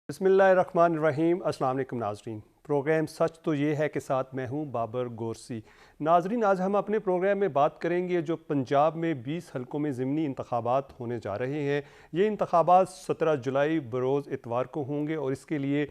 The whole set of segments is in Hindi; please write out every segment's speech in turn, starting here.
बिस्मिल्लाहिर्रहमानिर्रहीम। अस्सलाम वालेकुम नाज़रीन। प्रोग्राम सच तो ये है के साथ मैं हूँ बाबर गोरसी। नाज़रीन, आज हम अपने प्रोग्राम में बात करेंगे जो पंजाब में 20 हलकों में ज़िमनी इंतखाबात होने जा रहे हैं। ये इंतखाबात 17 जुलाई बरोज़ इतवार को होंगे और इसके लिए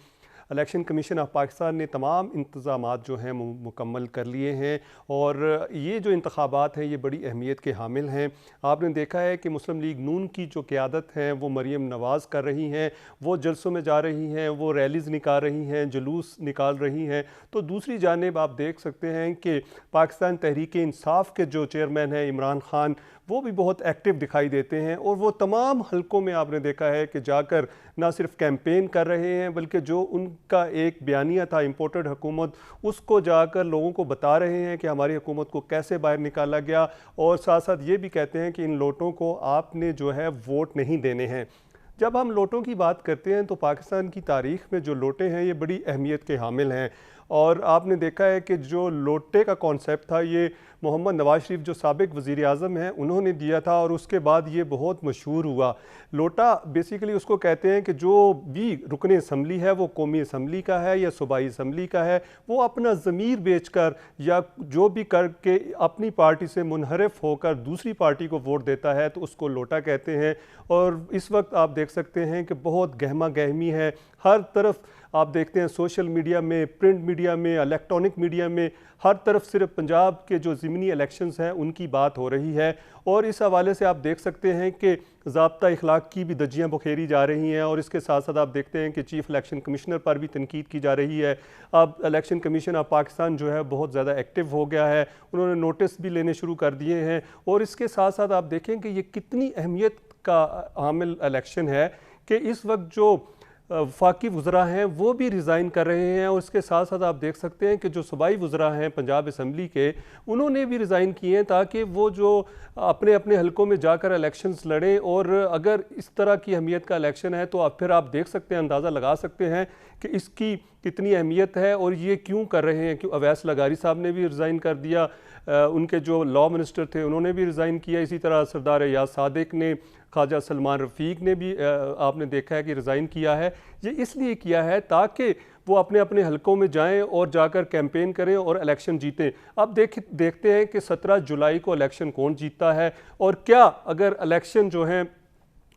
इलेक्शन कमीशन ऑफ पाकिस्तान ने तमाम इंतज़ामात जो हैं मुकम्मल कर लिए हैं और ये जो इंतखाबात हैं ये बड़ी अहमियत के हामिल हैं। आपने देखा है कि मुस्लिम लीग नून की जो क़यादत है वो मरीम नवाज़ कर रही हैं, वो जलसों में जा रही हैं, वो रैलीज़ निकाल रही हैं, जुलूस निकाल रही हैं। तो दूसरी जानिब आप देख सकते हैं कि पाकिस्तान तहरीक इंसाफ के जो चेयरमैन हैं इमरान खान, वो भी बहुत एक्टिव दिखाई देते हैं और वो तमाम हलकों में आपने देखा है कि जाकर ना सिर्फ कैंपेन कर रहे हैं बल्कि जो उनका एक बयानिया था इम्पोर्टेड हुकूमत, उसको जाकर लोगों को बता रहे हैं कि हमारी हुकूमत को कैसे बाहर निकाला गया और साथ साथ ये भी कहते हैं कि इन लोटों को आपने जो है वोट नहीं देने हैं। जब हम लोटों की बात करते हैं तो पाकिस्तान की तारीख़ में जो लोटे हैं ये बड़ी अहमियत के हामिल हैं और आपने देखा है कि जो लोटे का कॉन्सेप्ट था ये मोहम्मद नवाज शरीफ जो साबिक वज़ीर आज़म हैं उन्होंने दिया था और उसके बाद ये बहुत मशहूर हुआ। लोटा बेसिकली उसको कहते हैं कि जो भी रुकन असम्बली है वो कौमी असम्बली का है या सूबाई असम्बली का है, वो अपना ज़मीर बेचकर या जो भी करके अपनी पार्टी से मुनहरफ होकर दूसरी पार्टी को वोट देता है तो उसको लोटा कहते हैं। और इस वक्त आप देख सकते हैं कि बहुत गहमा गहमी है, हर तरफ आप देखते हैं सोशल मीडिया में, प्रिंट मीडिया में, इलेक्ट्रॉनिक मीडिया में, हर तरफ सिर्फ पंजाब के जो ज़िमनी इलेक्शंस हैं उनकी बात हो रही है। और इस हवाले से आप देख सकते हैं कि ज़ाब्ता इखलाक की भी धज्जियाँ बखेरी जा रही हैं और इसके साथ साथ आप देखते हैं कि चीफ़ इलेक्शन कमिश्नर पर भी तनकीद की जा रही है। अब इलेक्शन कमीशन ऑफ पाकिस्तान जो है बहुत ज़्यादा एक्टिव हो गया है, उन्होंने नोटिस भी लेने शुरू कर दिए हैं और इसके साथ साथ आप देखें कि ये कितनी अहमियत का हामिल इलेक्शन है कि इस वक्त जो वफाकी वज़रा हैं वो भी रिज़ाइन कर रहे हैं और इसके साथ साथ आप देख सकते हैं कि जो सूबाई वज़रा हैं पंजाब असम्बली के, उन्होंने भी रिज़ाइन किए हैं ताकि वो जो अपने अपने हलकों में जाकर इलेक्शंस लड़ें। और अगर इस तरह की अहमियत का इलेक्शन है तो फिर आप देख सकते हैं, अंदाज़ा लगा सकते हैं कि इसकी कितनी अहमियत है और ये क्यों कर रहे हैं। क्यों अवैस लगारी साहब ने भी रिज़ाइन कर दिया, उनके जो लॉ मिनिस्टर थे उन्होंने भी रिज़ाइन किया, इसी तरह सरदार याद सादिक ने, ख्वाजा सलमान रफ़ीक ने भी आपने देखा है कि रिज़ाइन किया है। ये इसलिए किया है ताकि वो अपने अपने हलकों में जाएं और जाकर कैंपेन करें और इलेक्शन जीतें। अब देखते हैं कि 17 जुलाई को इलेक्शन कौन जीतता है और क्या अगर इलेक्शन जो हैं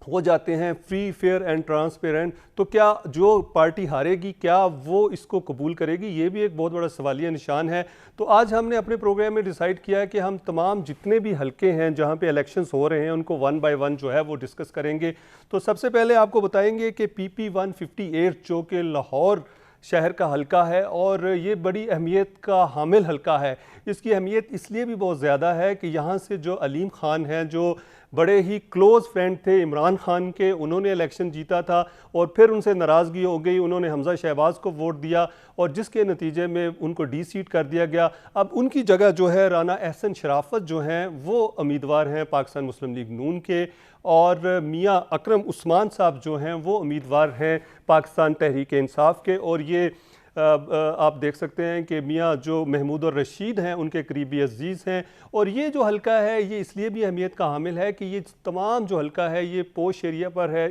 हो जाते हैं फ्री, फेयर एंड ट्रांसपेरेंट, तो क्या जो पार्टी हारेगी क्या वो इसको कबूल करेगी, ये भी एक बहुत बड़ा सवालिया निशान है। तो आज हमने अपने प्रोग्राम में डिसाइड किया है कि हम तमाम जितने भी हलके हैं जहां पे इलेक्शंस हो रहे हैं उनको 1 बाय 1 जो है वो डिस्कस करेंगे। तो सबसे पहले आपको बताएंगे कि PP 158 जो कि लाहौर शहर का हलका है और ये बड़ी अहमियत का हामिल हलका है। इसकी अहमियत इसलिए भी बहुत ज़्यादा है कि यहाँ से जो अलीम खान हैं, जो बड़े ही क्लोज़ फ्रेंड थे इमरान खान के, उन्होंने इलेक्शन जीता था और फिर उनसे नाराज़गी हो गई, उन्होंने हमज़ा शहबाज को वोट दिया और जिसके नतीजे में उनको डी-सीट कर दिया गया। अब उनकी जगह जो है राना एहसन शराफत जो हैं वो उम्मीदवार हैं पाकिस्तान मुस्लिम लीग नून के और मियाँ अकरम उस्मान साहब जो हैं वो उम्मीदवार हैं पाकिस्तान तहरीक इंसाफ के। और ये आप देख सकते हैं कि मियाँ जो महमूद और रशीद हैं उनके करीबी अजीज़ हैं। और ये जो हलका है ये इसलिए भी अहमियत का हामिल है कि ये तमाम जो हलका है ये पोश एरिया पर है।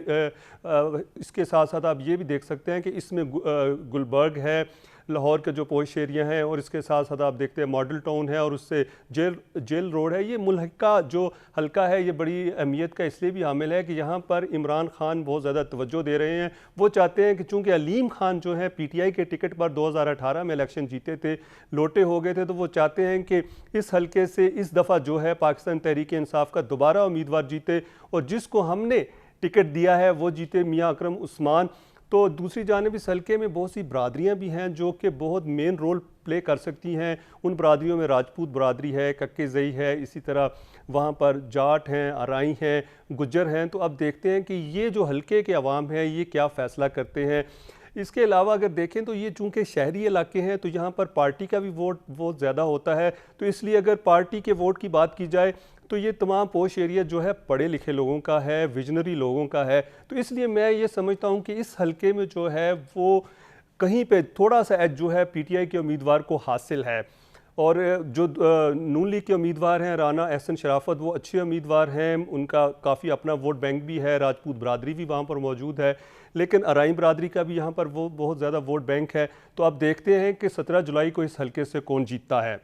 इसके साथ साथ आप ये भी देख सकते हैं कि इसमें गुलबर्ग है, लाहौर के जो पोश एरिया हैं, और इसके साथ साथ आप देखते हैं मॉडल टाउन है और उससे जेल रोड है। ये मुल्का जो हलका है ये बड़ी अहमियत का इसलिए भी हामिल है कि यहाँ पर इमरान खान बहुत ज़्यादा तवज्जो दे रहे हैं। वो चाहते हैं कि चूँकि अलीम खान जो है PTI के टिकट पर 2018 में इलेक्शन जीते थे, लोटे हो गए थे, तो वो चाहते हैं कि इस हलके से इस दफ़ा जो है पाकिस्तान तहरीक इंसाफ का दोबारा उम्मीदवार जीते और जिसको हमने टिकट दिया है वो जीते, मियाँ अकरम उस्मान। तो दूसरी जानिब इस हल्के में बहुत सी बरादरियाँ भी हैं जो कि बहुत मेन रोल प्ले कर सकती हैं। उन बरादरियों में राजपूत बरादरी है, कक्केज़ई है, इसी तरह वहाँ पर जाट हैं, आराई हैं, गुज्जर हैं। तो अब देखते हैं कि ये जो हल्के के अवाम हैं ये क्या फ़ैसला करते हैं। इसके अलावा अगर देखें तो ये चूँकि शहरी इलाके हैं तो यहाँ पर पार्टी का भी वोट बहुत ज़्यादा होता है, तो इसलिए अगर पार्टी के वोट की बात की जाए तो ये तमाम पोश एरिया जो है पढ़े लिखे लोगों का है, विजनरी लोगों का है। तो इसलिए मैं ये समझता हूँ कि इस हलके में जो है वो कहीं पे थोड़ा सा एज जो है PTI के उम्मीदवार को हासिल है। और जो नून लीग के उम्मीदवार हैं राना एहसन शराफत, वो अच्छे उम्मीदवार हैं, उनका काफ़ी अपना वोट बैंक भी है, राजपूत बरादरी भी वहाँ पर मौजूद है, लेकिन अराई बरादरी का भी यहाँ पर वो बहुत ज़्यादा वोट बैंक है। तो अब देखते हैं कि 17 जुलाई को इस हल्के से कौन जीतता है।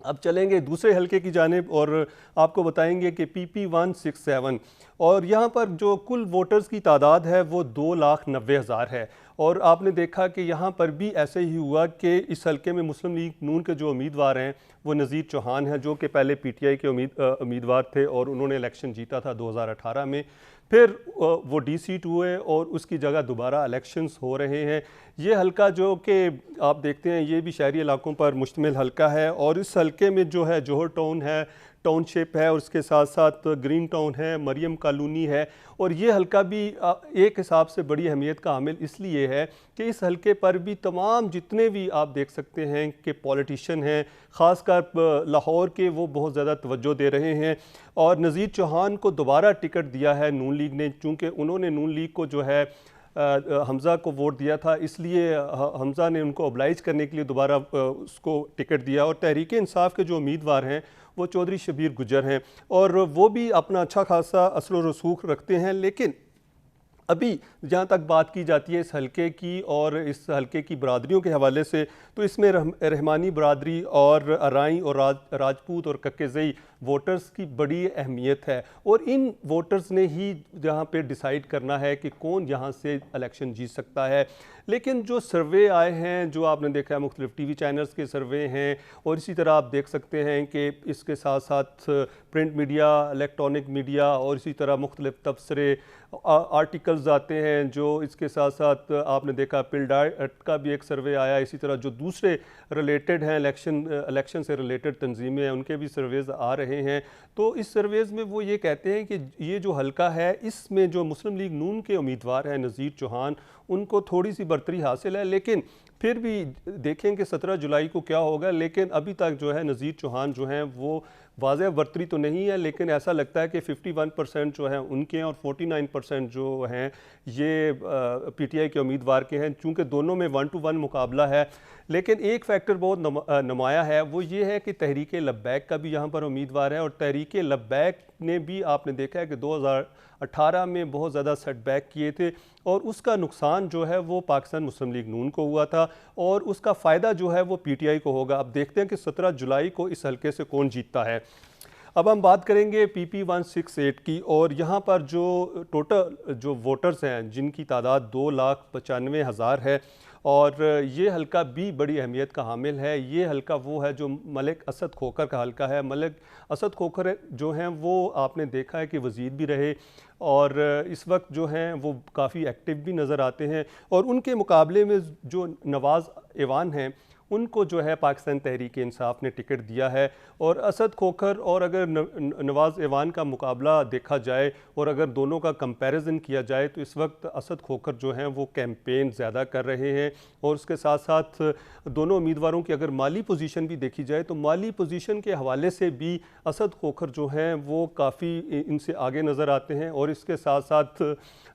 अब चलेंगे दूसरे हलके की जानिब और आपको बताएंगे कि PP167 और यहाँ पर जो कुल वोटर्स की तादाद है वो 2,90,000 है। और आपने देखा कि यहाँ पर भी ऐसे ही हुआ कि इस हलके में मुस्लिम लीग नून के जो उम्मीदवार हैं वो नज़ीर चौहान हैं, जो कि पहले PTI के उम्मीदवार थे और उन्होंने इलेक्शन जीता था 2018 में। फिर वो डी-सीट हुए और उसकी जगह दोबारा इलेक्शंस हो रहे हैं। ये हलका जो कि आप देखते हैं ये भी शहरी इलाकों पर मुश्तमिल हलका है और इस हलके में जो है जौहर टाउन है, टाउनशिप है और उसके साथ साथ ग्रीन टाउन है, मरियम कॉलोनी है। और ये हलका भी एक हिसाब से बड़ी अहमियत का हामिल इसलिए है कि इस हलके पर भी तमाम जितने भी आप देख सकते हैं कि पॉलिटिशियन हैं, ख़ासकर लाहौर के, वो बहुत ज़्यादा तवज्जो दे रहे हैं। और नज़ीर चौहान को दोबारा टिकट दिया है नून लीग ने, चूँकि उन्होंने नून लीग को जो है हमज़ा को वोट दिया था, इसलिए हमज़ा ने उनको ओबलाइज करने के लिए दोबारा उसको टिकट दिया। और तहरीक इंसाफ के जो उम्मीदवार हैं वो चौधरी शबीर गुजर हैं और वो भी अपना अच्छा खासा असर व रसूख रखते हैं। लेकिन अभी जहाँ तक बात की जाती है इस हलके की और इस हलके की बरादरियों के हवाले से, तो इसमें रहमानी बरादरी और अराई और राजपूत और कक्केज़ई वोटर्स की बड़ी अहमियत है और इन वोटर्स ने ही जहाँ पे डिसाइड करना है कि कौन यहाँ से इलेक्शन जीत सकता है। लेकिन जो सर्वे आए हैं, जो आपने देखा है मुख्तलिफ TV चैनल्स के सर्वे हैं और इसी तरह आप देख सकते हैं कि इसके साथ साथ प्रिंट मीडिया, इलेक्ट्रॉनिक मीडिया और इसी तरह मुख्तलिफ तबसरे आर्टिकल्स आते हैं, जो इसके साथ साथ आपने देखा पिल डाइट का भी एक सर्वे आया। इसी तरह जो दूसरे रिलेटेड हैं इलेक्शन से रिलेटेड तंजीमें हैं उनके भी सर्वेज़ आ रहे हैं। तो इस सर्वेज़ में वो ये कहते हैं कि ये जो हलका है इसमें जो मुस्लिम लीग नून के उम्मीदवार हैं नज़ीर चौहान, उनको थोड़ी सी बरतरी हासिल है। लेकिन फिर भी देखें कि 17 जुलाई को क्या होगा। लेकिन अभी तक जो है नज़ीर चौहान जो हैं वो वाज़ेह बरतरी तो नहीं है, लेकिन ऐसा लगता है कि 51% जो हैं उनके हैं और 49% जो हैं ये PTI के उम्मीदवार के हैं, चूँकि दोनों में 1 to 1 मुकाबला है। लेकिन एक फैक्टर बहुत नुमाया है, वो ये है कि तहरीक लब्बैक का भी यहाँ पर उम्मीदवार है और तहरीक लब्बैक ने भी आपने देखा है कि 2018 में बहुत ज़्यादा सेटबैक किए थे और उसका नुकसान जो है वो पाकिस्तान मुस्लिम लीग नून को हुआ था और उसका फ़ायदा जो है वो PTI को होगा। अब देखते हैं कि 17 जुलाई को इस हलके से कौन जीतता है। अब हम बात करेंगे PP168 की और यहाँ पर जो टोटल जो वोटर्स हैं जिनकी तादाद 2,95,000 है और ये हलका भी बड़ी अहमियत का हामिल है। ये हलका वो है जो मलिक असद खोखर का हलका है। मलिक असद खोखर जो हैं वो आपने देखा है कि वज़ीर भी रहे और इस वक्त जो हैं वो काफ़ी एक्टिव भी नज़र आते हैं और उनके मुकाबले में जो नवाज़ ऐवान हैं उनको जो है पाकिस्तान तहरीक इंसाफ ने टिकट दिया है। और असद खोखर और अगर नवाज़ ऐवान का मुकाबला देखा जाए और अगर दोनों का कंपैरिजन किया जाए तो इस वक्त असद खोखर जो हैं वो कैंपेन ज़्यादा कर रहे हैं और उसके साथ साथ दोनों उम्मीदवारों की अगर माली पोजीशन भी देखी जाए तो माली पोजीशन के हवाले से भी असद खोखर जो हैं वो काफ़ी इनसे आगे नज़र आते हैं। और इसके साथ साथ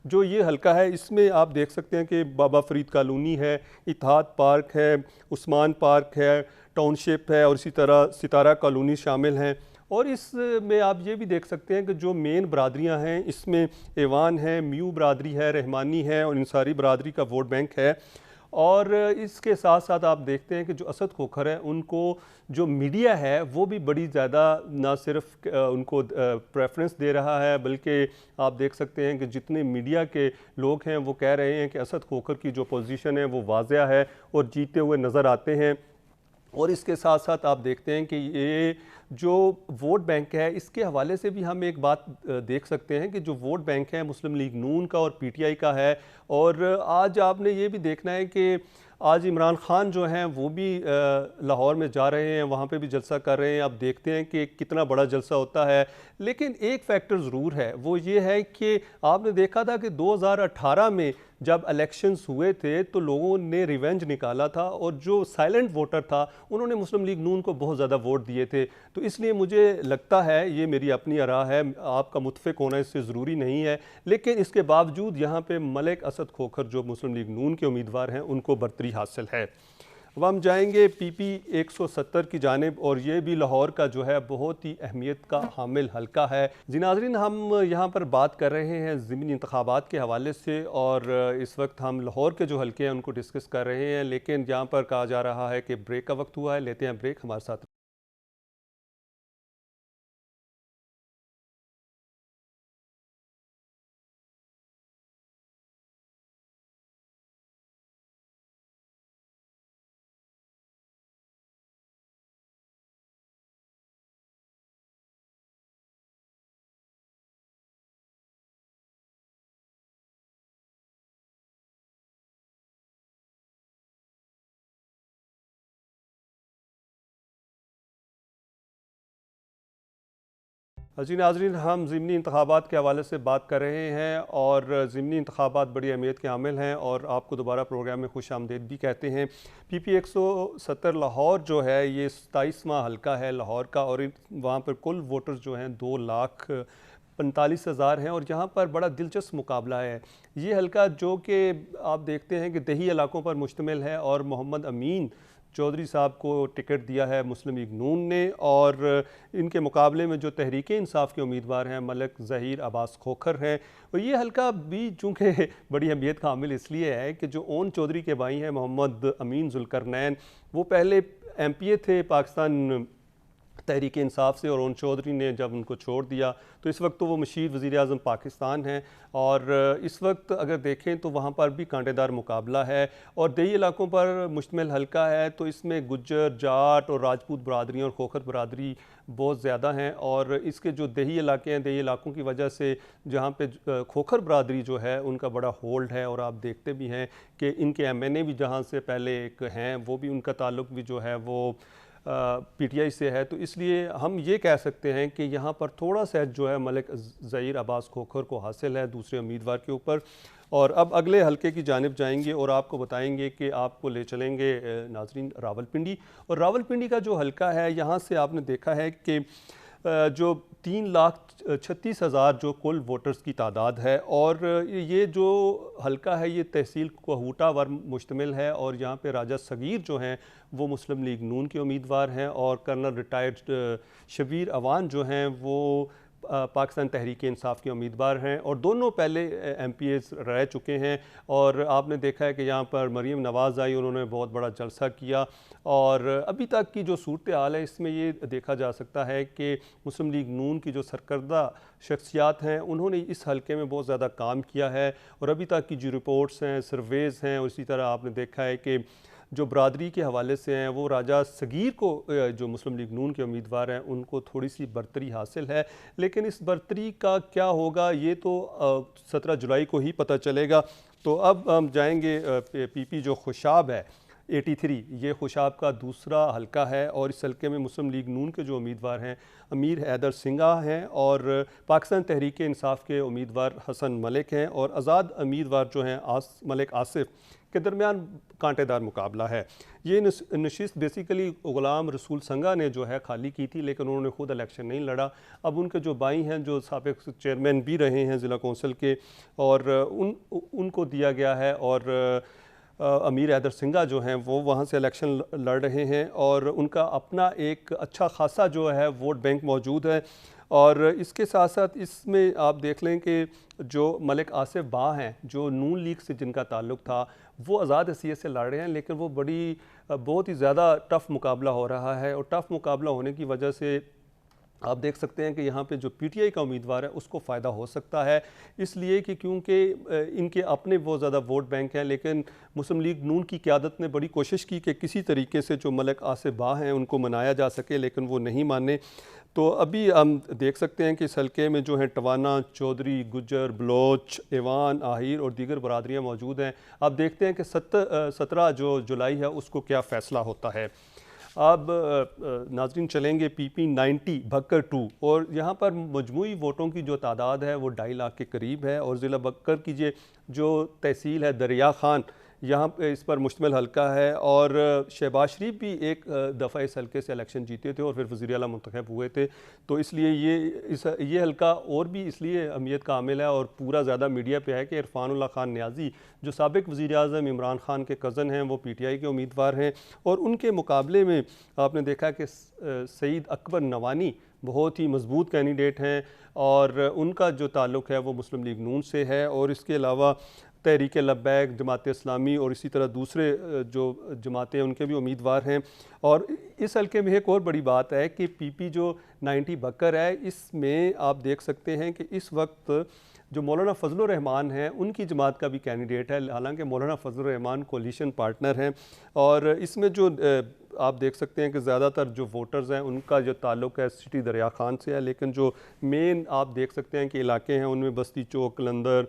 जो ये हलका है इसमें आप देख सकते हैं कि बाबा फरीद कॉलोनी है, इत्तेहाद पार्क है, उस्मान पार्क है, टाउनशिप है और इसी तरह सितारा कॉलोनी शामिल हैं। और इसमें आप ये भी देख सकते हैं कि जो मेन बरादरियां हैं इसमें ऐवान है, म्यू बरादरी है, रहमानी है और इंसारी बरादरी का वोट बैंक है। और इसके साथ साथ आप देखते हैं कि जो असद खोखर है उनको जो मीडिया है वो भी बड़ी ज़्यादा ना सिर्फ उनको प्रेफरेंस दे रहा है, बल्कि आप देख सकते हैं कि जितने मीडिया के लोग हैं वो कह रहे हैं कि असद खोखर की जो पोजीशन है वो वाज़ेह है और जीते हुए नज़र आते हैं। और इसके साथ साथ आप देखते हैं कि ये जो वोट बैंक है इसके हवाले से भी हम एक बात देख सकते हैं कि जो वोट बैंक है मुस्लिम लीग नून का और PTI का है। और आज आपने ये भी देखना है कि आज इमरान खान जो हैं वो भी लाहौर में जा रहे हैं, वहाँ पे भी जलसा कर रहे हैं। अब देखते हैं कि कितना बड़ा जलसा होता है। लेकिन एक फैक्टर ज़रूर है, वो ये है कि आपने देखा था कि 2018 में जब इलेक्शंस हुए थे तो लोगों ने रिवेंज निकाला था और जो साइलेंट वोटर था उन्होंने मुस्लिम लीग नून को बहुत ज़्यादा वोट दिए थे। तो इसलिए मुझे लगता है, ये मेरी अपनी आरा है, आपका मुत्फिक होना इससे ज़रूरी नहीं है, लेकिन इसके बावजूद यहाँ पे मलिक असद खोखर जो मुस्लिम लीग नून के उम्मीदवार हैं उनको बरतरी हासिल है। अब हम जाएंगे PP 170 की जानिब, और ये भी लाहौर का जो है बहुत ही अहमियत का हामिल हल्का है। जी नाज़रीन, हम यहाँ पर बात कर रहे हैं ज़िमनी इंतखाबात के हवाले से, और इस वक्त हम लाहौर के जो हल्के हैं उनको डिस्कस कर रहे हैं, लेकिन यहाँ पर कहा जा रहा है कि ब्रेक का वक्त हुआ है। लेते हैं ब्रेक, हमारे साथ। जी नाज़रीन, हम ज़िमनी इंतखाबात के हवाले से बात कर रहे हैं, और ज़िमनी इंतखाबात बड़ी अहमियत के हामिल हैं, और आपको दोबारा प्रोग्राम में खुश आमदीद भी कहते हैं। PP 170 लाहौर जो है ये 27वां हल्का है लाहौर का, और वहाँ पर कुल वोटर्स जो हैं 2,45,000 हैं, और यहाँ पर बड़ा दिलचस्प मुकाबला है। ये हल्का जो कि आप देखते हैं कि दही इलाकों पर मुश्तमिल है, और मोहम्मद अमीन चौधरी साहब को टिकट दिया है मुस्लिम लीग नून ने, और इनके मुकाबले में जो तहरीक इंसाफ के उम्मीदवार हैं मलिक ज़हीर अब्बास खोखर हैं। और ये हल्का भी चूँकि बड़ी अहमियत का हामिल इसलिए है कि जो ओन चौधरी के भाई हैं मोहम्मद अमीन जुल्करनैन, वो पहले MPA थे पाकिस्तान तहरीक इंसाफ से, और ओन चौधरी ने जब उनको छोड़ दिया तो इस वक्त तो वो मशीर वज़ीर आज़म पाकिस्तान हैं। और इस वक्त अगर देखें तो वहाँ पर भी कांटेदार मुकाबला है, और दही इलाकों पर मुश्तमिल हल्का है, तो इसमें गुज्जर, जाट और राजपूत बरदरी और खोखर बरदरी बहुत ज़्यादा हैं। और इसके जो दही इलाके हैं, दही इलाकों की वजह से जहाँ पे खोखर बरदरी जो है उनका बड़ा होल्ड है, और आप देखते भी हैं कि इनके MNA भी जहाँ से पहले एक हैं, वो भी उनका ताल्लुक़ भी जो है वो PTI से है। तो इसलिए हम ये कह सकते हैं कि यहाँ पर थोड़ा सा जो है मलिक ज़हीर अब्बास खोखर को हासिल है दूसरे उम्मीदवार के ऊपर। और अब अगले हल्के की जानिब जाएंगे, और आपको बताएंगे कि आपको ले चलेंगे नाज़रीन रावलपिंडी। और रावलपिंडी का जो हल्का है, यहाँ से आपने देखा है कि जो 3,36,000 जो कुल वोटर्स की तादाद है, और ये जो हल्का है ये तहसील कोहूटा वर मुश्तमिल है, और यहाँ पे राजा सगीर जो हैं वो मुस्लिम लीग नून के उम्मीदवार हैं, और कर्नल रिटायर्ड शबीर अवान जो हैं वो पाकिस्तान तहरीक इंसाफ के उम्मीदवार हैं, और दोनों पहले MPAs रह चुके हैं। और आपने देखा है कि यहाँ पर मरीम नवाज़ आई, उन्होंने बहुत बड़ा जलसा किया, और अभी तक की जो सूरत हाल है इसमें ये देखा जा सकता है कि मुस्लिम लीग नून की जो सरकर्दा शख्सियात हैं उन्होंने इस हल्के में बहुत ज़्यादा काम किया है, और अभी तक की जो रिपोर्ट्स हैं, सर्वेज़ हैं, और इसी तरह आपने देखा है कि जो बरादरी के हवाले से हैं वो राजा सगीर को जो मुस्लिम लीग नून के उम्मीदवार हैं उनको थोड़ी सी बरतरी हासिल है। लेकिन इस बरतरी का क्या होगा ये तो 17 जुलाई को ही पता चलेगा। तो अब हम जाएंगे PP जो खुशाब है 83, ये खुशाब का दूसरा हल्का है, और इस हल्के में मुस्लिम लीग नून के जो उम्मीदवार हैं अमीर हैदर सिंघा हैं, और पाकिस्तान तहरीक इंसाफ के उम्मीदवार हसन मलिक हैं, और आज़ाद उम्मीदवार जो हैं मलिक आसिफ के दरमियान कांटेदार मुकाबला है। ये नशिस्त बेसिकली ग़ुलाम रसूल संगा ने जो है खाली की थी, लेकिन उन्होंने खुद इलेक्शन नहीं लड़ा। अब उनके जो भाई हैं जो साबिक़ चेयरमैन भी रहे हैं ज़िला कौंसिल के, और उनको दिया गया है, और अमीर हैदर सिंघा जो हैं वो वहाँ से इलेक्शन लड़ रहे हैं, और उनका अपना एक अच्छा खासा जो है वोट बैंक मौजूद है। और इसके साथ साथ इसमें आप देख लें कि जो मलिक आसिफ बा हैं जो नून लीग से जिनका ताल्लुक़ था वो आज़ाद हैसियत से लड़ रहे हैं, लेकिन वो बहुत ही ज़्यादा टफ़ मुकाबला हो रहा है, और टफ़ मुकाबला होने की वजह से आप देख सकते हैं कि यहाँ पे जो PTI का उम्मीदवार है उसको फ़ायदा हो सकता है, इसलिए कि क्योंकि इनके अपने बहुत ज़्यादा वोट बैंक हैं। लेकिन मुस्लिम लीग नून की क़यादत ने बड़ी कोशिश की कि किसी तरीके से जो मलिक आसिफ बा हैं उनको मनाया जा सके, लेकिन वो नहीं माने। तो अभी हम देख सकते हैं कि इस हल्के में जो है टवाना, चौधरी, गुज्जर, बलोच, एवान, आहिर और दीगर बरादरियाँ मौजूद हैं। अब देखते हैं कि 17 जो जुलाई है उसको क्या फ़ैसला होता है। अब नाज़रीन चलेंगे PP 90 बक्कर 2, और यहाँ पर मजमूई वोटों की जो तादाद है वो 2.5 लाख के करीब है, और ज़िला बक्कर की जो तहसील है दरिया खान यहाँ पे इस पर मुश्तमिल हल्का है और शहबाज शरीफ भी एक दफ़ा इस हल्के से इलेक्शन जीते थे और फिर वज़ीर आला मुंतखब हुए थे। तो इसलिए ये हल्का और भी इसलिए अहमियत का हामिल है और पूरा ज़्यादा मीडिया पे है कि इरफानुल्लाह खान न्याज़ी जो साबिक़ वज़ीर आज़म इमरान खान के कज़न हैं, वो पीटीआई के उम्मीदवार हैं और उनके मुकाबले में आपने देखा कि सईद अकबर नवानी बहुत ही मजबूत कैंडिडेट हैं और उनका जो ताल्लुक़ है वो मुस्लिम लीग नून से है और इसके अलावा तहरीक लब्बैक, जमात इस्लामी और इसी तरह दूसरे जो जमातें हैं उनके भी उम्मीदवार हैं। और इस हल्के में एक और बड़ी बात है कि पीपी जो 90 बकर है, इसमें आप देख सकते हैं कि इस वक्त जो मौलाना फजलुर रहमान हैं उनकी जमात का भी कैंडिडेट है, हालांकि मौलाना फजलुर रहमान कोलिशन पार्टनर हैं और इसमें जो आप देख सकते हैं कि ज़्यादातर जो वोटर्स हैं उनका जो ताल्लुक़ है सिटी दरिया खान से है, लेकिन जो मेन आप देख सकते हैं कि इलाके हैं उनमें बस्ती चौक, कलंदर,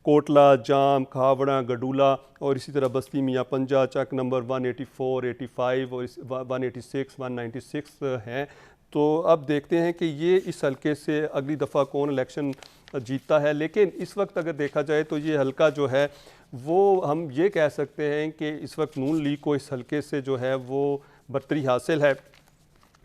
कोटला, जाम, खावड़ा, गडूला और इसी तरह बस्ती मियाँ पंजा, चक नंबर 184, 85 और 186, 196 हैं। तो अब देखते हैं कि ये इस हल्के से अगली दफ़ा कौन इलेक्शन जीतता है। लेकिन इस वक्त अगर देखा जाए तो ये हल्का जो है वो हम ये कह सकते हैं कि इस वक्त नून लीग को इस हल्के से जो है वो बर्तरी हासिल है।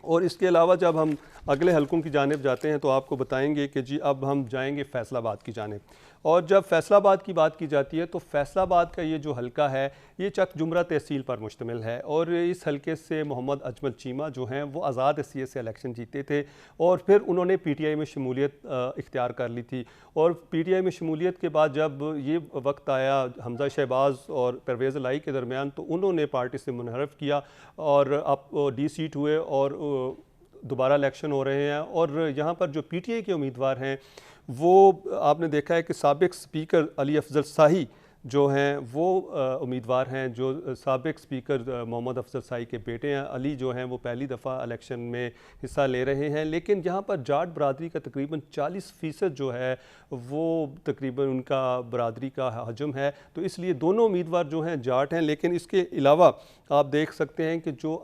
और इसके अलावा जब हम अगले हलकों की जानिब जाते हैं तो आपको बताएंगे कि जी अब हम जाएंगे फैसलाबाद की जानिब। और जब फैसलाबाद की बात की जाती है तो फैसलाबाद का ये जो हलका है ये चक जुमरा तहसील पर मुश्तमिल है और इस हलके से मोहम्मद अजमल चीमा जो हैं वो आज़ाद हैसियत से इलेक्शन जीते थे और फिर उन्होंने पीटीआई में शमूलियत इख्तियार कर ली थी। और पीटीआई में शमूलियत के बाद जब ये वक्त आया हमजा शहबाज और परवेज़ लाई के दरमियान तो उन्होंने पार्टी से मुनहरफ किया और अब डी सीट हुए और दोबारा इलेक्शन हो रहे हैं। और यहाँ पर जो पीटीआई के उम्मीदवार हैं वो आपने देखा है कि साबिक़ स्पीकर अली अफजल शाही जो हैं वो उम्मीदवार हैं, जो साबिक़ स्पीकर मोहम्मद अफजल शाही के बेटे हैं अली जो हैं वो पहली दफ़ा इलेक्शन में हिस्सा ले रहे हैं। लेकिन यहाँ पर जाट बरादरी का तकरीबन 40% जो है वो तकरीबन उनका बरादरी का हजम है, तो इसलिए दोनों उम्मीदवार जो हैं जाट हैं। लेकिन इसके अलावा आप देख सकते हैं कि जो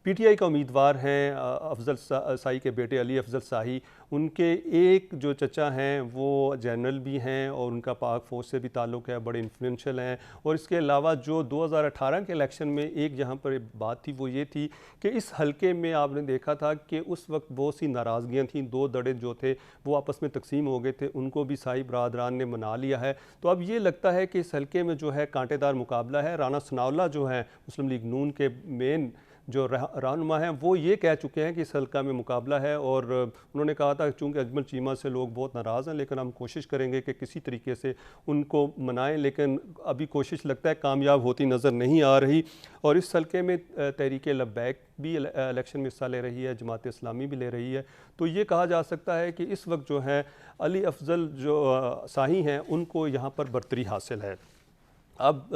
पीटीआई का उम्मीदवार हैं अफजल शाही के बेटे अली अफजल शाही, उनके एक जो चचा हैं वो जनरल भी हैं और उनका पाक फ़ौज से भी ताल्लुक़ है, बड़े इन्फ्लुएंशियल हैं। और इसके अलावा जो 2018 के इलेक्शन में एक यहाँ पर बात थी वो ये थी कि इस हलके में आपने देखा था कि उस वक्त बहुत सी नाराज़गियाँ थीं, दो दड़े जो थे वो आपस में तकसीम हो गए थे, उनको भी शाही बरादरान ने मना लिया है। तो अब ये लगता है कि इस हलके में जो है कांटेदार मुकाबला है। राना सनाउल्लाह जो हैं मुस्लिम लीग नून के मेन जो रहनुमा हैं वो ये कह चुके हैं कि इस हल्का में मुकाबला है और उन्होंने कहा था चूँकि अजमल चीमा से लोग बहुत नाराज़ हैं लेकिन हम कोशिश करेंगे कि किसी तरीके से उनको मनाएं, लेकिन अभी कोशिश लगता है कामयाब होती नज़र नहीं आ रही। और इस हल्के में तहरीक लब्बैक भी इलेक्शन में हिस्सा ले रही है, जमात इस्लामी भी ले रही है। तो ये कहा जा सकता है कि इस वक्त जो है अली अफजल जो शाही हैं उनको यहाँ पर बर्तरी हासिल है। अब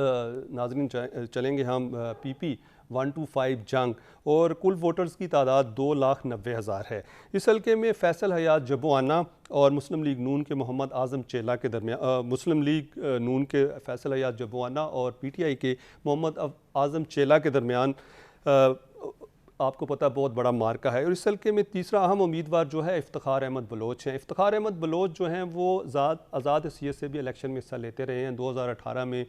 नाज़रीन चलेंगे हम पीपी 125 जंग और कुल वोटर्स की तादाद 2,90,000 है। इस हल्के में फैसल हयात जबुआना और मुस्लिम लीग नून के मोहम्मद आज़म चेला के दरमियान मुस्लिम लीग नून के फैसल हयात जबुआना और पीटीआई के मोहम्मद आज़म चेला के दरमियान आपको पता बहुत बड़ा मार्का है। और इस हल्के में तीसरा अहम उम्मीदवार जो है इफ्तिखार अहमद बलोच हैं। इफ्तिखार अहमद बलोच जो हैं वो आज़ाद हैसियत से भी इलेक्शन में हिस्सा लेते रहे हैं। 2018 में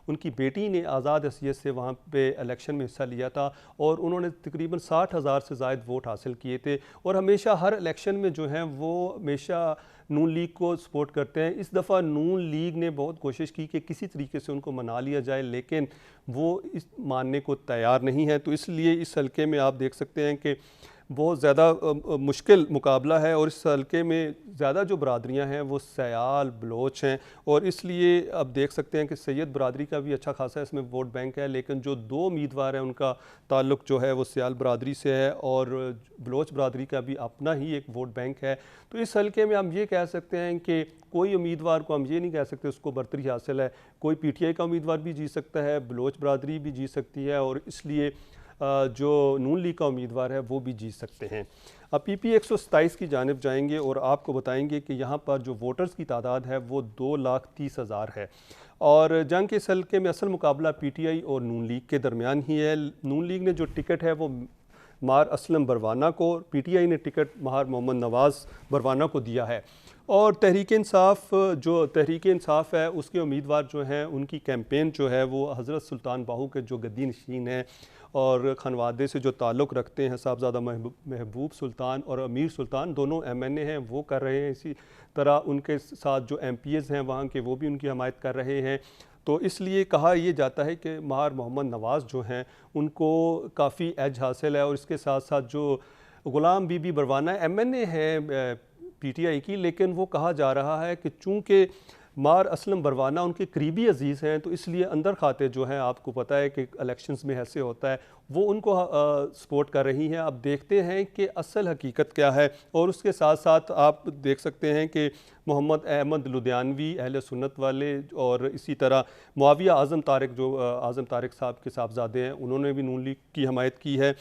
उनकी बेटी ने आज़ाद हैसियत से वहाँ पे इलेक्शन में हिस्सा लिया था और उन्होंने तकरीबन 60,000 से ज़ायद वोट हासिल किए थे और हमेशा हर इलेक्शन में जो है वो हमेशा नून लीग को सपोर्ट करते हैं। इस दफ़ा नून लीग ने बहुत कोशिश की कि किसी तरीके से उनको मना लिया जाए, लेकिन वो इस मानने को तैयार नहीं है। तो इसलिए इस हल्के में आप देख सकते हैं कि बहुत ज़्यादा मुश्किल मुकाबला है और इस हल्के में ज़्यादा जो बरादरियाँ हैं वो सयाल बलोच हैं और इसलिए अब देख सकते हैं कि सैयद बरादरी का भी अच्छा खासा इसमें वोट बैंक है, लेकिन जो दो उम्मीदवार हैं उनका ताल्लुक़ जो है वो सयाल बरादरी से है और बलोच बरादरी का भी अपना ही एक वोट बैंक है। तो इस हल्के में हम ये कह सकते हैं कि कोई उम्मीदवार को हम ये नहीं कह सकते उसको बर्तरी हासिल है, कोई पीटीआई का उम्मीदवार भी जीत सकता है, बलोच बरादरी भी जीत सकती है और इसलिए जो नून लीग का उम्मीदवार है वो भी जीत सकते हैं। अब पीपी 127 की जानिब जाएंगे और आपको बताएंगे कि यहाँ पर जो वोटर्स की तादाद है वो 2,30,000 है और जंग के इस हल्के में असल मुकाबला पीटीआई और नून लीग के दरमियान ही है। नून लीग ने जो टिकट है वो मार असलम बरवाना को, पीटीआई ने टिकट मार मोहम्मद नवाज़ बरवाना को दिया है और तहरीक इंसाफ जो तहरीक इंसाफ है उसके उम्मीदवार जो हैं उनकी कैंपेन जो है वो हज़रत सुल्तान बाहू के जो गद्दी नशीन हैं और खनवादे से जो ताल्लुक़ रखते हैं साहबज़ादा महबूब सुल्तान और अमीर सुल्तान, दोनों MNA हैं, वो कर रहे हैं। इसी तरह उनके साथ जो MPs हैं वहाँ के, वो भी उनकी हमायत कर रहे हैं। तो इसलिए कहा यह जाता है कि महार मोहम्मद नवाज़ जो हैं उनको काफ़ी एज हासिल है। और इसके साथ साथ जो ग़ुलाम बीबी बरवाना MNA है PTI की, लेकिन वो कहा जा रहा है कि चूँकि मार असलम बरवाना उनके करीबी अजीज़ हैं तो इसलिए अंदर खाते जो हैं, आपको पता है कि इलेक्शंस में ऐसे होता है, वो उनको सपोर्ट कर रही हैं। अब देखते हैं कि असल हकीकत क्या है। और उसके साथ साथ आप देख सकते हैं कि मोहम्मद अहमद लुधियानवी अहले सुन्नत वाले और इसी तरह मुआविया आज़म तारिक जो आज़म तारिक साहब के साहबजादे हैं, उन्होंने भी नून लीग की हमायत की है।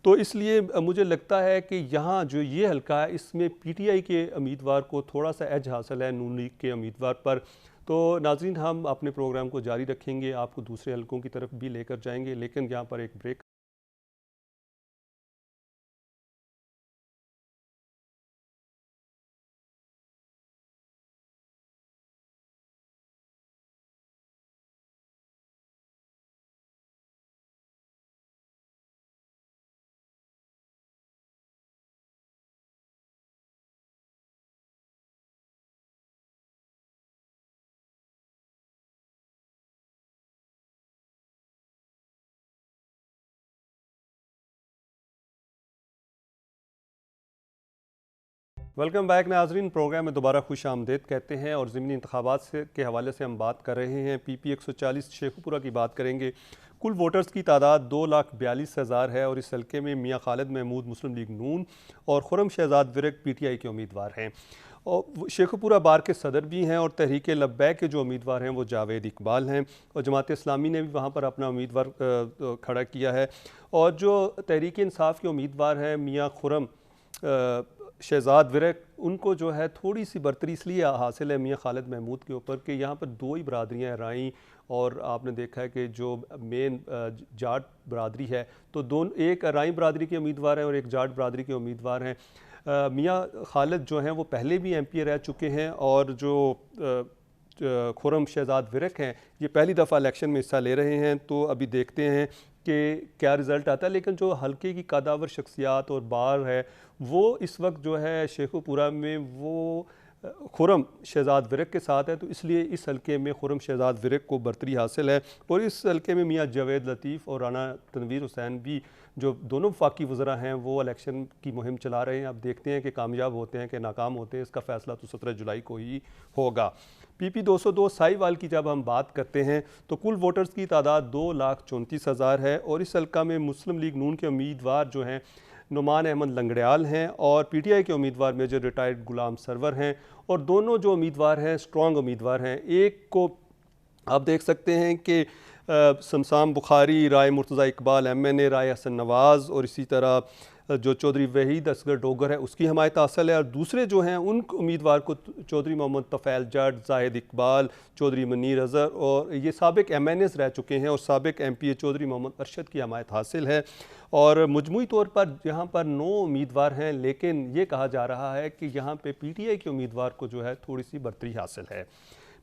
तो इसलिए मुझे लगता है कि यहाँ जो ये हल्का है इसमें PTI के उम्मीदवार को थोड़ा सा एज हासिल है नून लीग के उम्मीदवार पर। तो नाज़रीन, हम अपने प्रोग्राम को जारी रखेंगे, आपको दूसरे हल्कों की तरफ भी लेकर जाएंगे, लेकिन यहाँ पर एक ब्रेक। वेलकम बैक नाजरीन, प्रोग्राम में दोबारा खुश आमदेद कहते हैं। और ज़िमनी इंतखाबात से के हवाले से हम बात कर रहे हैं। PP 140 शेखुपुरा की बात करेंगे। कुल वोटर्स की तादाद 2,42,000 है और इस हल्के में मियाँ खालिद महमूद मुस्लिम लीग नून और खुरम शहजाद विरक PTI के उम्मीदवार हैं। और शेखुपुरा बार के सदर भी हैं। और तहरीक लब्बैक के जो उम्मीदवार हैं वो जावेद इकबाल हैं। और जमात इस्लामी ने भी वहाँ पर अपना उम्मीदवार खड़ा किया है। और जो तहरीक इंसाफ के उम्मीदवार हैं मियाँ खुरम शहजाद विरक, उनको जो है थोड़ी सी बरतरी इसलिए हासिल है मियाँ खालिद महमूद के ऊपर कि यहाँ पर दो ही बरादरियाँ हैं, राई और आपने देखा है कि जो मेन जाट बरादरी है, तो दोनों, एक राई बरादरी के उम्मीदवार हैं और एक जाट बरादरी के उम्मीदवार हैं। मियाँ खालिद जो हैं वो पहले भी MP रह चुके हैं और जो खुरम शहजाद विरक हैं ये पहली दफ़ा इलेक्शन में हिस्सा ले रहे हैं। तो अभी देखते हैं कि क्या रिज़ल्ट आता है। लेकिन जो हल्के की कदावर शख्सियात और बार है वो इस वक्त जो है शेखुपुरा में वो खुरम शहजाद विरक के साथ है। तो इसलिए इस हल्के में खुरम शहजाद विरक को बरतरी हासिल है। और इस हल्के में मियाँ जावेद लतीफ़ और राना तनवीर हुसैन भी, जो दोनों वफाकी वज़रा हैं, वो इलेक्शन की मुहिम चला रहे हैं। अब देखते हैं कि कामयाब होते हैं कि नाकाम होते हैं, इसका फ़ैसला तो 17 जुलाई को ही होगा। PP 202 साहिवाल की जब हम बात करते हैं तो कुल वोटर्स की तादाद 2,34,000 है। और इस हल्का में मुस्लिम लीग नून के उम्मीदवार जो हैं नुमान अहमद लंगड़ियाल हैं और PTI के उम्मीदवार मेजर रिटायर्ड गुलाम सरवर हैं। और दोनों जो उम्मीदवार हैं स्ट्रॉन्ग उम्मीदवार हैं। एक को आप देख सकते हैं कि शमशाम बुखारी, राय मुर्तज़ा इकबाल MNA, राय हसन नवाज़ और इसी तरह जो चौधरी वहीद असगर डोगर है उसकी हमायत हासिल है। और दूसरे जो हैं उन उम्मीदवार को चौधरी मोहम्मद तफ़ैल जट, जाहिद इकबाल, चौधरी मनीर अज़हर और ये साबिक MNAs रह चुके हैं और साबिक MP चौधरी मोहम्मद अरशद की हमायत हासिल है। और मजमूई तौर पर यहाँ पर 9 उम्मीदवार हैं, लेकिन ये कहा जा रहा है कि यहाँ पे PTI के उम्मीदवार को जो है थोड़ी सी बरतरी हासिल है।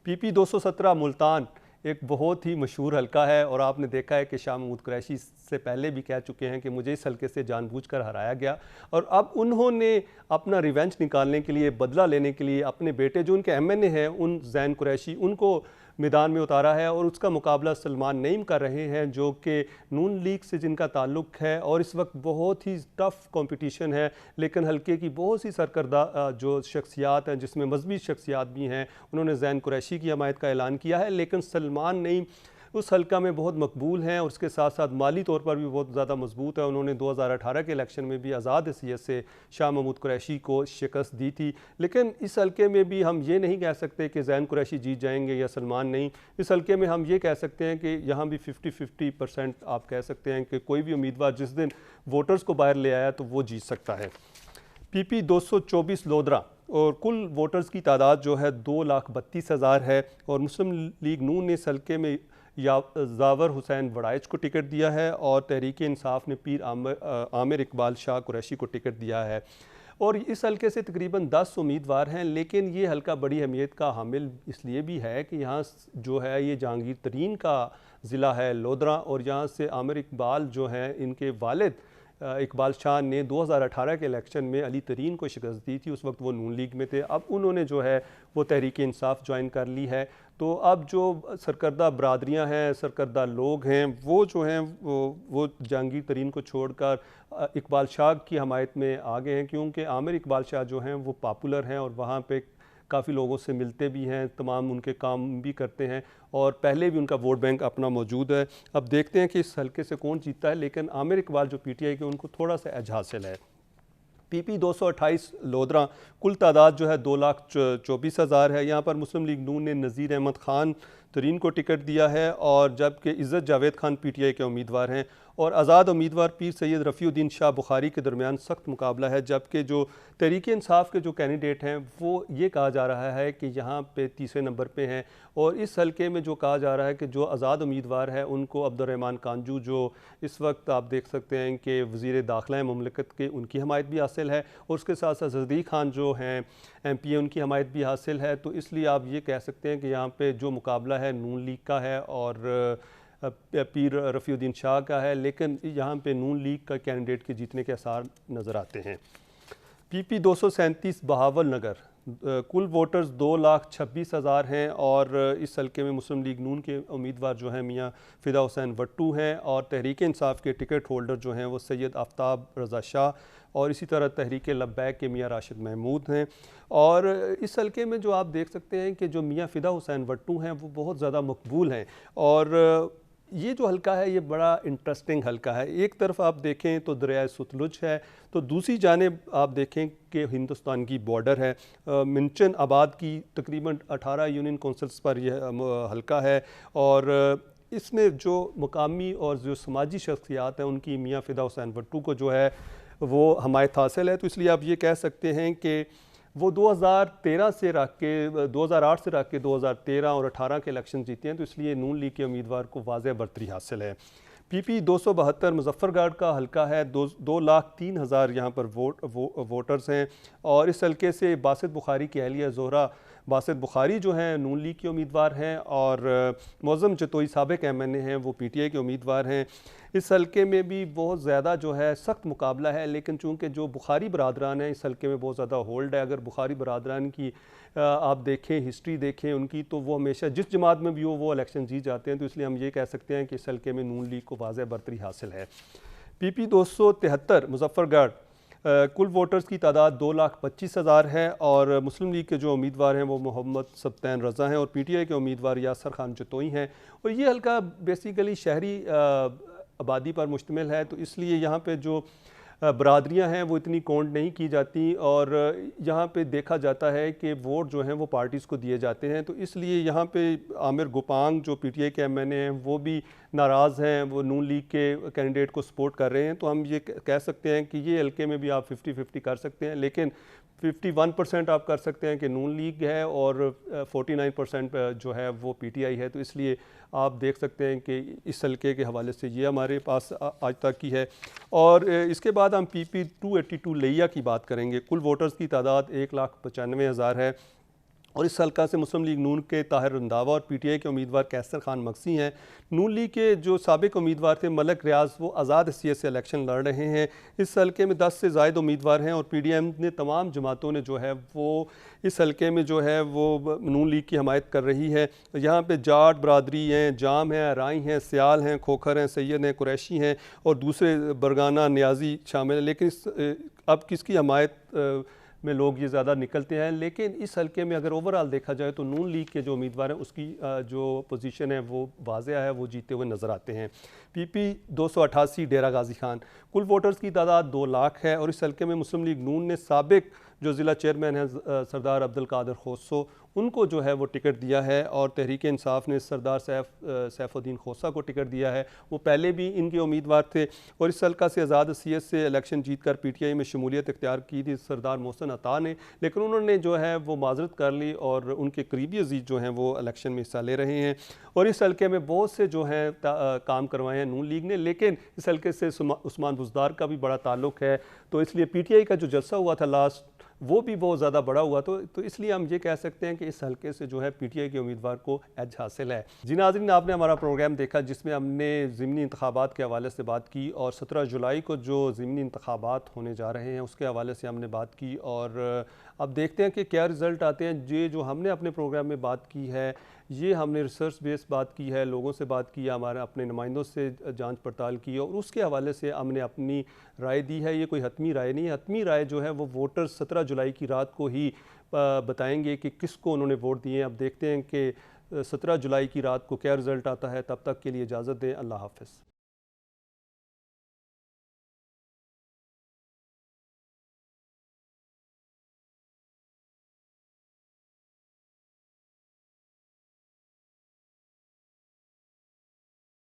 PP 217 मुल्तान एक बहुत ही मशहूर हल्का है और आपने देखा है कि शाह महमूद कुरैशी से पहले भी कह चुके हैं कि मुझे इस हल्के से जानबूझकर हराया गया। और अब उन्होंने अपना रिवेंज निकालने के लिए, बदला लेने के लिए अपने बेटे जो उनके MNA हैं उन ज़ैन कुरैशी, उनको मैदान में उतारा है। और उसका मुकाबला सलमान नईम कर रहे हैं जो कि नून लीग से जिनका ताल्लुक़ है। और इस वक्त बहुत ही टफ़ कंपटीशन है। लेकिन हल्के की बहुत सी सरकर्दा जो शख्सियात हैं, जिसमें मजहबी शख्सियात भी हैं, उन्होंने ज़ैन कुरैशी की हमायत का ऐलान किया है। लेकिन सलमान नईम उस हल्का में बहुत मकबूल हैं और उसके साथ साथ माली तौर पर भी बहुत ज़्यादा मजबूत है। उन्होंने 2018 के इलेक्शन में भी आज़ाद हैसियत से शाह महमूद कुरैशी को शिकस्त दी थी। लेकिन इस हल्के में भी हम ये नहीं कह सकते कि ज़ैन कुरैशी जीत जाएंगे या सलमान नहीं। इस हल्के में हम ये कह सकते हैं कि यहाँ भी 50-50% आप कह सकते हैं कि कोई भी उम्मीदवार जिस दिन वोटर्स को बाहर ले आया तो वो जीत सकता है। PP 224 लोधरा और कुल वोटर्स की तादाद जो है 2,32,000 है। और मुस्लिम लीग नून ने इस हल्के में जावर हुसैन वड़ाइच को टिकट दिया है और तहरीक इंसाफ ने पीर आमिर इकबाल शाह कुरैशी को टिकट दिया है। और इस हल्के से तकरीबन 10 उम्मीदवार हैं, लेकिन ये हल्का बड़ी अहमियत का हामिल इसलिए भी है कि यहाँ जो है ये जहांगीर तरीन का ज़िला है लोधरा, और यहाँ से आमिर इकबाल जो हैं इनके वालिद इकबाल शाह ने 2018 के इलेक्शन में अली तरीन को शिकस्त दी थी। उस वक्त वो नून लीग में थे। अब उन्होंने जो है वो तहरीक इंसाफ ज्वाइन कर ली है। तो अब जो सरकर्दा बरादरियाँ हैं, सरकर्दा लोग हैं, वो जो हैं वो जहांगीर तरीन को छोड़कर इकबाल शाह की हमायत में आ गए हैं, क्योंकि आमिर इकबाल शाह जो हैं वो पॉपुलर हैं और वहाँ पे काफ़ी लोगों से मिलते भी हैं, तमाम उनके काम भी करते हैं और पहले भी उनका वोट बैंक अपना मौजूद है। अब देखते हैं कि इस हल्के से कौन जीतता है, लेकिन आमिर इकबाल जो पीटीआई के उनको थोड़ा सा एज हासिल है। पीपी 228 लोधरा, कुल तादाद जो है 2,24,000 है। यहाँ पर मुस्लिम लीग नून ने नज़ीर अहमद ख़ान तरीन को टिकट दिया है, और जबकि इज़्ज़त जावेद खान पीटीआई के उम्मीदवार हैं, और आज़ाद उम्मीदवार पीर सैयद रफ़ीउद्दीन शाह बुखारी के दरमियान सख्त मुकाबला है। जबकि जो तहरीक इंसाफ के जो कैंडिडेट हैं वो ये कहा जा रहा है कि यहाँ पे तीसरे नंबर पे हैं, और इस हल्के में जो कहा जा रहा है कि जो आज़ाद उम्मीदवार है उनको अब्दुर्रहमान कांजू, जो इस वक्त आप देख सकते हैं कि वज़ीर दाखिला मुमलिकत के, उनकी हमायत भी हासिल है, और उसके साथ साथ सदीक़ खान जो हैं MP उनकी हमायत भी हासिल है। तो इसलिए आप ये कह सकते हैं कि यहाँ पे जो मुकाबला है नून लीग का है और पीर रफ़ीउद्दीन शाह का है, लेकिन यहाँ पे नून लीग का कैंडिडेट के जीतने के आसार नज़र आते हैं। PP 237 बहावल नगर, कुल वोटर्स 2,26,000 हैं, और इस हल्के में मुस्लिम लीग नून के उम्मीदवार जो हैं मियाँ फ़िदा हुसैन वट्टू हैं, और तहरीक इंसाफ के टिकट होल्डर जो हैं वो सैयद आफ्ताब रज़ा शाह, और इसी तरह तहरीक लब्बैक के मियाँ राशिद महमूद हैं। और इस हल्के में जो आप देख सकते हैं कि जो मियाँ फ़िदा हुसैन वट्टू हैं वो बहुत ज़्यादा मकबूल हैं, और ये जो हल्का है ये बड़ा इंटरेस्टिंग हल्का है। एक तरफ आप देखें तो दरिया सतलुज है, तो दूसरी जानिब आप देखें कि हिंदुस्तान की बॉर्डर है। मिंचन आबाद की तकरीबन 18 यूनियन कौंसल्स पर यह हल्का है, और इसमें जो मुकामी और जो समाजी शख्सियात हैं उनकी मियाँ फ़िदा हुसैन वट्टू को जो है वो हमायत हासिल है। तो इसलिए आप ये कह सकते हैं कि वो 2013 से रख के 2008 से रख के 2013 और 18 के इलेक्शन जीते हैं, तो इसलिए नून लीग के उम्मीदवार को वाज़ेह बरतरी हासिल है। PP 272 मुजफ्फरगढ़ का हल्का है, 2,03,000 यहाँ पर वोटर्स हैं, और इस हल्के से बासित बुखारी की अहलिया ज़ोहरा बासित बुखारी जो हैं नून लीग के उम्मीदवार हैं, और मौज़म जतोई साबिक MNA हैं वो PTI के उम्मीदवार हैं। इस हल्के में भी बहुत ज़्यादा जो है सख्त मुकाबला है, लेकिन चूँकि जो बुखारी बरादरान हैं इस हल्के में बहुत ज़्यादा होल्ड है। अगर बुखारी बरादरान की आप देखें, हिस्ट्री देखें उनकी, तो वो हमेशा जिस जमात में भी हो वो इलेक्शन जीत जाते हैं। तो इसलिए हम ये कह सकते हैं कि इस हल्के में नून लीग को वाज़ेह बरतरी हासिल है। PP 273 मुजफ्फरगढ़, कुल वोटर्स की तादाद 2,25,000 है, और मुस्लिम लीग के जो उम्मीदवार हैं वो मोहम्मद सबतैन रज़ा हैं, और PTI के उम्मीदवार यासर खान जतोई हैं। और ये हल्का बेसिकली शहरी आबादी पर मुश्तमिल है, तो इसलिए यहाँ पे जो बरादरियाँ हैं वो इतनी काउंट नहीं की जाती, और यहाँ पे देखा जाता है कि वोट जो हैं वो पार्टीज़ को दिए जाते हैं। तो इसलिए यहाँ पे आमिर गुपांग जो PTI के MNA हैं वो भी नाराज़ हैं, वो नून लीग के कैंडिडेट को सपोर्ट कर रहे हैं। तो हम ये कह सकते हैं कि ये हल्के में भी आप 50-50 कर सकते हैं, लेकिन 51% आप कर सकते हैं कि नून लीग है, और 49% जो है वो PTI है। तो इसलिए आप देख सकते हैं कि इस हल्के के हवाले से ये हमारे पास आज तक की है। और इसके बाद हम PP 282 लिया की बात करेंगे। कुल वोटर्स की तादाद 1,95,000 है, और इस हल्का से मुस्लिम लीग नून के ताहिर रंधावा और PTI के उम्मीदवार कैसर खान मक्सी हैं। नून लीग के जो साबिक उम्मीदवार थे मलक रियाज वो आज़ाद हैसियत से इलेक्शन लड़ रहे हैं। इस हल्के में 10 से ज़ायद उम्मीदवार हैं, और PDM ने तमाम जमातों ने जो है वो इस हल्के में जो है वो नून लीग की हमायत कर रही है। यहाँ पे जाट बरादरी हैं, जाम हैं, राई हैं, सियाल हैं, खोखर हैं, सैयद हैं, कुरैशी हैं, और दूसरे बरगाना न्याजी शामिल हैं। लेकिन अब किसकी हमायत में लोग ये ज़्यादा निकलते हैं, लेकिन इस हल्के में अगर ओवरऑल देखा जाए तो नून लीग के जो उम्मीदवार हैं उसकी जो पोजीशन है वो वाज़ेह है, वो जीते हुए नज़र आते हैं। PP 288 डेरा गाजी खान, कुल वोटर्स की तादाद 2 लाख है, और इस हल्के में मुस्लिम लीग नून ने साबिक जो ज़िला चेयरमैन हैं सरदार अब्दुल कादिर खोसो उनको जो है वो टिकट दिया है और तहरीक इंसाफ ने सरदार सैफुद्दीन खोसा को टिकट दिया है। वो पहले भी इनके उम्मीदवार थे और इस हल्का से आज़ाद CS से इलेक्शन जीत कर PTI में शमूलियत इख्तियार की थी सरदार मोहसिन अता ने, लेकिन उन्होंने जो है वो माजरत कर ली और उनके करीबी अजीज जो हैं वो इलेक्शन में हिस्सा ले रहे हैं। और इस हल्के में बहुत से जो हैं काम करवाए हैं नून लीग ने, लेकिन इस हल्के से उस्मान बुज़दार का भी बड़ा ताल्लुक है, तो इसलिए PTI का जो जलसा हुआ था लास्ट वो भी बहुत ज़्यादा बड़ा हुआ। तो इसलिए हम ये कह सकते हैं कि इस हल्के से जो है PTI के उम्मीदवार को एज हासिल है। जी नाज़रीन, आपने हमारा प्रोग्राम देखा जिसमें हमने ज़िमनी इंतखाबात के हवाले से बात की और 17 जुलाई को जो ज़िमनी इंतखाबात होने जा रहे हैं उसके हवाले से हमने बात की और अब देखते हैं कि क्या रिज़ल्ट आते हैं। ये जो हमने अपने प्रोग्राम में बात की है ये हमने रिसर्च बेस्ड बात की है, लोगों से बात की है, हमारे अपने नुमाइंदों से जांच पड़ताल की और उसके हवाले से हमने अपनी राय दी है। ये कोई हतमी राय नहीं है। हतमी राय जो है वो वोटर 17 जुलाई की रात को ही बताएंगे कि किसको उन्होंने वोट दिए। अब देखते हैं कि 17 जुलाई की रात को क्या रिज़ल्ट आता है। तब तक के लिए इजाज़त दें। अल्लाह हाफ़िज़।